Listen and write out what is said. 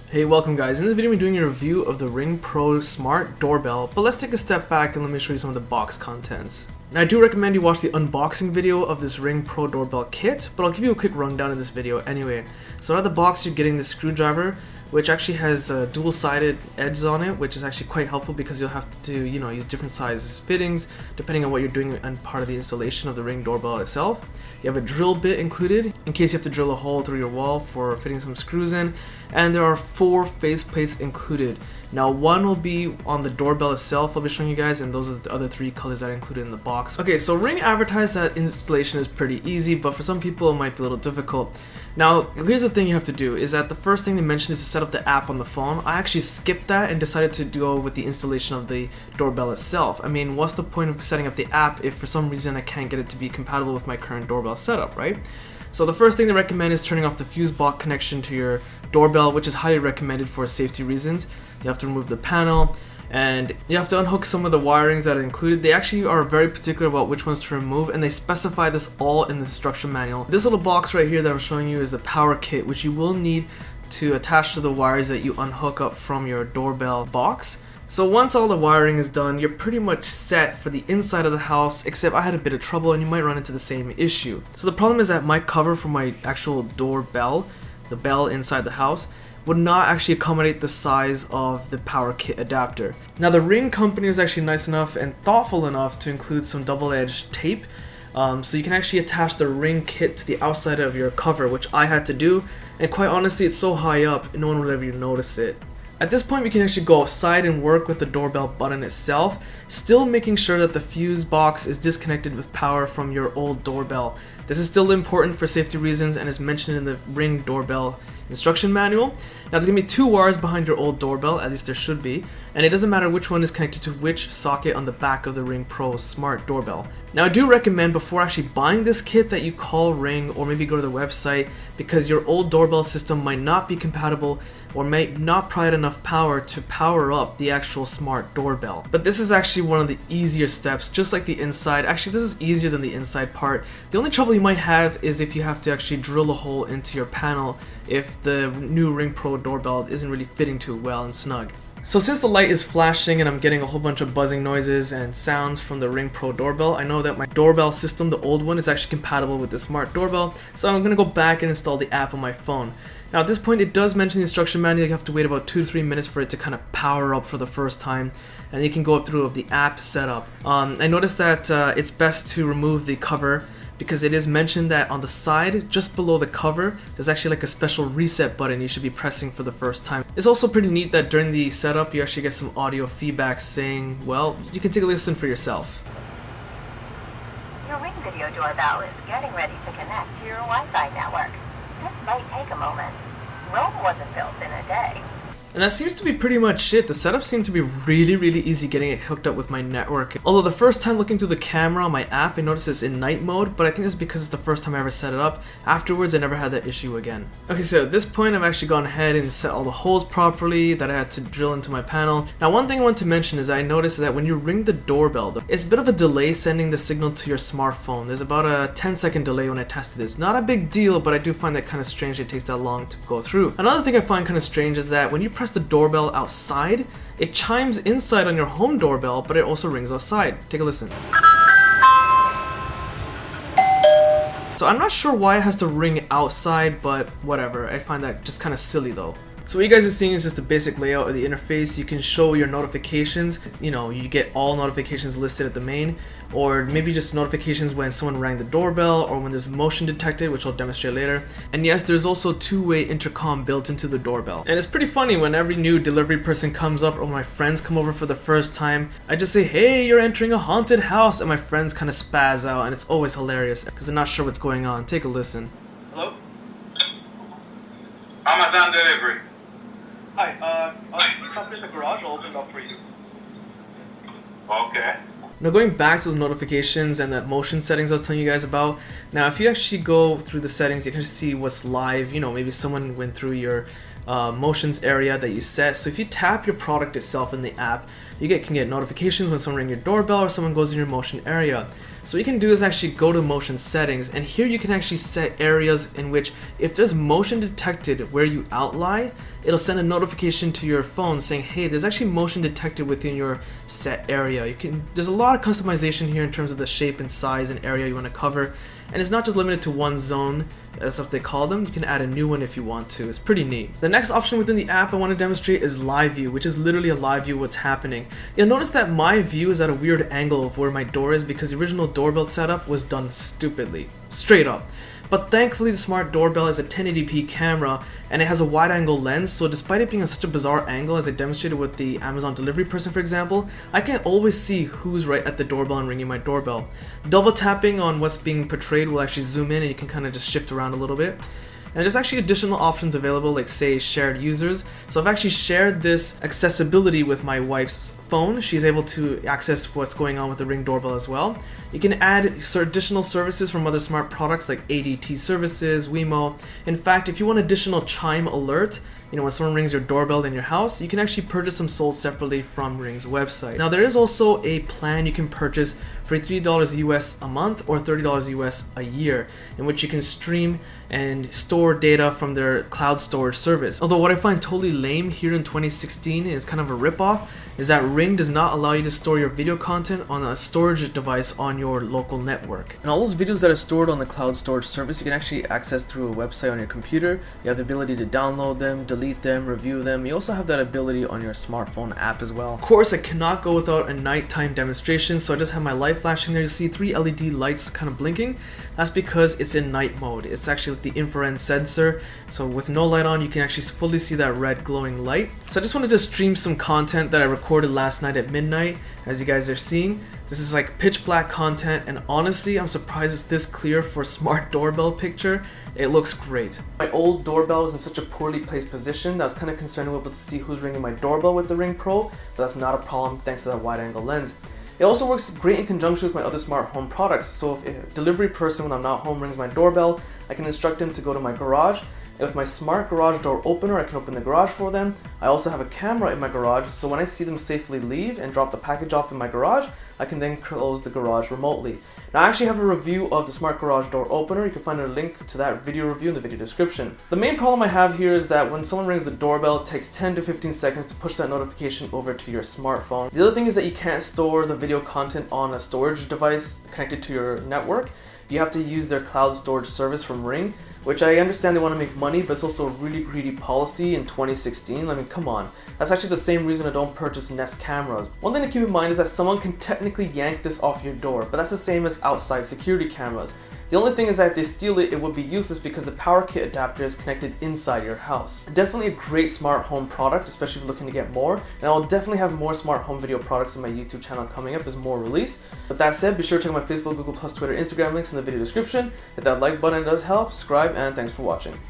Hey, welcome guys. In this video we're doing a review of the Ring Pro Smart Doorbell, but let's take a step back and let me show you some of the box contents. Now I do recommend you watch the unboxing video of this Ring Pro Doorbell kit, but I'll give you a quick rundown of this video anyway. So out of the box you're getting the screwdriver, which actually has dual-sided edges on it, which is actually quite helpful because you'll have to, use different size fittings depending on what you're doing and part of the installation of the Ring Doorbell itself. You have a drill bit included in case you have to drill a hole through your wall for fitting some screws in, and there are 4 faceplates included. Now one will be on the doorbell itself, I'll be showing you guys, and those are the other 3 colors that are included in the box. Okay, so Ring advertised that installation is pretty easy, but for some people it might be a little difficult. Now here's the thing you have to do, is that the first thing they mentioned is to set up the app on the phone. I actually skipped that and decided to go with the installation of the doorbell itself. I mean, what's the point of setting up the app if for some reason I can't get it to be compatible with my current doorbell setup, right? So the first thing they recommend is turning off the fuse box connection to your doorbell, which is highly recommended for safety reasons. You have to remove the panel, and you have to unhook some of the wirings that are included. They actually are very particular about which ones to remove, and they specify this all in the instruction manual. This little box right here that I'm showing you is the power kit, which you will need to attach to the wires that you unhook up from your doorbell box. So once all the wiring is done, you're pretty much set for the inside of the house, except I had a bit of trouble and you might run into the same issue. So the problem is that my cover for my actual doorbell, the bell inside the house, would not actually accommodate the size of the power kit adapter. Now the Ring company was actually nice enough and thoughtful enough to include some double-edged tape, so you can actually attach the Ring kit to the outside of your cover, which I had to do, and quite honestly it's so high up no one will ever notice it. At this point we can actually go outside and work with the doorbell button itself, still making sure that the fuse box is disconnected with power from your old doorbell. This is still important for safety reasons and is mentioned in the Ring doorbell instruction manual. Now there's going to be 2 wires behind your old doorbell, at least there should be, and it doesn't matter which one is connected to which socket on the back of the Ring Pro Smart Doorbell. Now I do recommend before actually buying this kit that you call Ring or maybe go to the website, because your old doorbell system might not be compatible or may not provide enough power to power up the actual smart doorbell. But this is actually one of the easier steps, just like the inside. Actually, this is easier than the inside part. The only trouble you might have is if you have to actually drill a hole into your panel if the new Ring Pro doorbell isn't really fitting too well and snug. So since the light is flashing and I'm getting a whole bunch of buzzing noises and sounds from the Ring Pro doorbell, I know that my doorbell system, the old one, is actually compatible with the smart doorbell, so I'm going to go back and install the app on my phone. Now at this point it does mention the instruction manual, you have to wait about 2 to 3 minutes for it to kind of power up for the first time, and you can go through the app setup. I noticed that it's best to remove the cover, because it is mentioned that on the side, just below the cover, there's actually like a special reset button you should be pressing for the first time. It's also pretty neat that during the setup you actually get some audio feedback saying, well, you can take a listen for yourself. Your Ring video doorbell is getting ready to connect to your Wi-Fi network. This might take a moment. Rome wasn't built in a day. And that seems to be pretty much it. The setup seemed to be really easy getting it hooked up with my network. Although the first time looking through the camera on my app, I noticed it's in night mode, but I think that's because it's the first time I ever set it up. Afterwards, I never had that issue again. Okay, so at this point, I've actually gone ahead and set all the holes properly that I had to drill into my panel. Now, one thing I want to mention is I noticed that when you ring the doorbell, it's a bit of a delay sending the signal to your smartphone. There's about a 10-second delay when I tested this. Not a big deal, but I do find that kind of strange it takes that long to go through. Another thing I find kind of strange is that when you press the doorbell outside, it chimes inside on your home doorbell, but it also rings outside. Take a listen. So I'm not sure why it has to ring outside, but whatever. I find that just kind of silly though. So what you guys are seeing is just the basic layout of the interface. You can show your notifications. You get all notifications listed at the main, or maybe just notifications when someone rang the doorbell or when there's motion detected, which I'll demonstrate later. And yes, there's also two-way intercom built into the doorbell. And it's pretty funny when every new delivery person comes up or my friends come over for the first time, I just say, hey, you're entering a haunted house, and my friends kind of spaz out, and it's always hilarious because they're not sure what's going on. Take a listen. Hello? Amazon delivery. Hi, come in the garage, I'll open it up for you. Okay. Now going back to those notifications and that motion settings I was telling you guys about, now if you actually go through the settings, you can see what's live. Maybe someone went through your motions area that you set. So if you tap your product itself in the app, you can get notifications when someone rings your doorbell or someone goes in your motion area. So what you can do is actually go to motion settings, and here you can actually set areas in which if there's motion detected where you outline, it'll send a notification to your phone saying, hey, there's actually motion detected within your set area. There's a lot of customization here in terms of the shape and size and area you want to cover. And it's not just limited to one zone, that's what they call them. You can add a new one if you want to. It's pretty neat. The next option within the app I want to demonstrate is live view, which is literally a live view of what's happening. You'll notice that my view is at a weird angle of where my door is because the original doorbell setup was done stupidly, straight up. But thankfully the smart doorbell is a 1080p camera and it has a wide angle lens, so despite it being on such a bizarre angle as I demonstrated with the Amazon delivery person for example, I can always see who's right at the doorbell and ringing my doorbell. Double tapping on what's being portrayed will actually zoom in and you can kind of just shift around a little bit. And there's actually additional options available, like say shared users. So I've actually shared this accessibility with my wife's phone. She's able to access what's going on with the Ring doorbell as well. You can add additional services from other smart products like ADT services, Wemo. In fact, if you want additional chime alert, when someone rings your doorbell in your house, you can actually purchase them sold separately from Ring's website. Now there is also a plan you can purchase for $3 US a month or $30 US a year, in which you can stream and store data from their cloud storage service. Although what I find totally lame here in 2016 is kind of a ripoff, is that Ring does not allow you to store your video content on a storage device on your local network. And all those videos that are stored on the cloud storage service you can actually access through a website on your computer. You have the ability to download them, delete them, review them. You also have that ability on your smartphone app as well. Of course, I cannot go without a nighttime demonstration, so I just have my light flashing there. You see 3 LED lights kind of blinking. That's because it's in night mode. It's actually the infrared sensor, so with no light on you can actually fully see that red glowing light. So I just wanted to stream some content that I recorded last night at midnight. As you guys are seeing, this is like pitch black content, and honestly I'm surprised it's this clear for a smart doorbell picture. It looks great. My old doorbell was in such a poorly placed position that I was kind of concerned to be able to see who's ringing my doorbell with the Ring Pro, but that's not a problem thanks to that wide angle lens. It also works great in conjunction with my other smart home products. So if a delivery person when I'm not home rings my doorbell, I can instruct them to go to my garage. And with my smart garage door opener, I can open the garage for them. I also have a camera in my garage, so when I see them safely leave and drop the package off in my garage, I can then close the garage remotely. Now I actually have a review of the smart garage door opener. You can find a link to that video review in the video description. The main problem I have here is that when someone rings the doorbell, it takes 10 to 15 seconds to push that notification over to your smartphone. The other thing is that you can't store the video content on a storage device connected to your network. You have to use their cloud storage service from Ring, which I understand they want to make money, but it's also a really greedy policy in 2016. I mean, come on. That's actually the same reason I don't purchase Nest cameras. One thing to keep in mind is that someone can technically yank this off your door, but that's the same as outside security cameras. The only thing is that if they steal it, it would be useless because the power kit adapter is connected inside your house. Definitely a great smart home product, especially if you're looking to get more. And I'll definitely have more smart home video products on my YouTube channel coming up as more release. With that said, be sure to check out my Facebook, Google+, Twitter, Instagram links in the video description. Hit that like button, it does help, subscribe, and thanks for watching.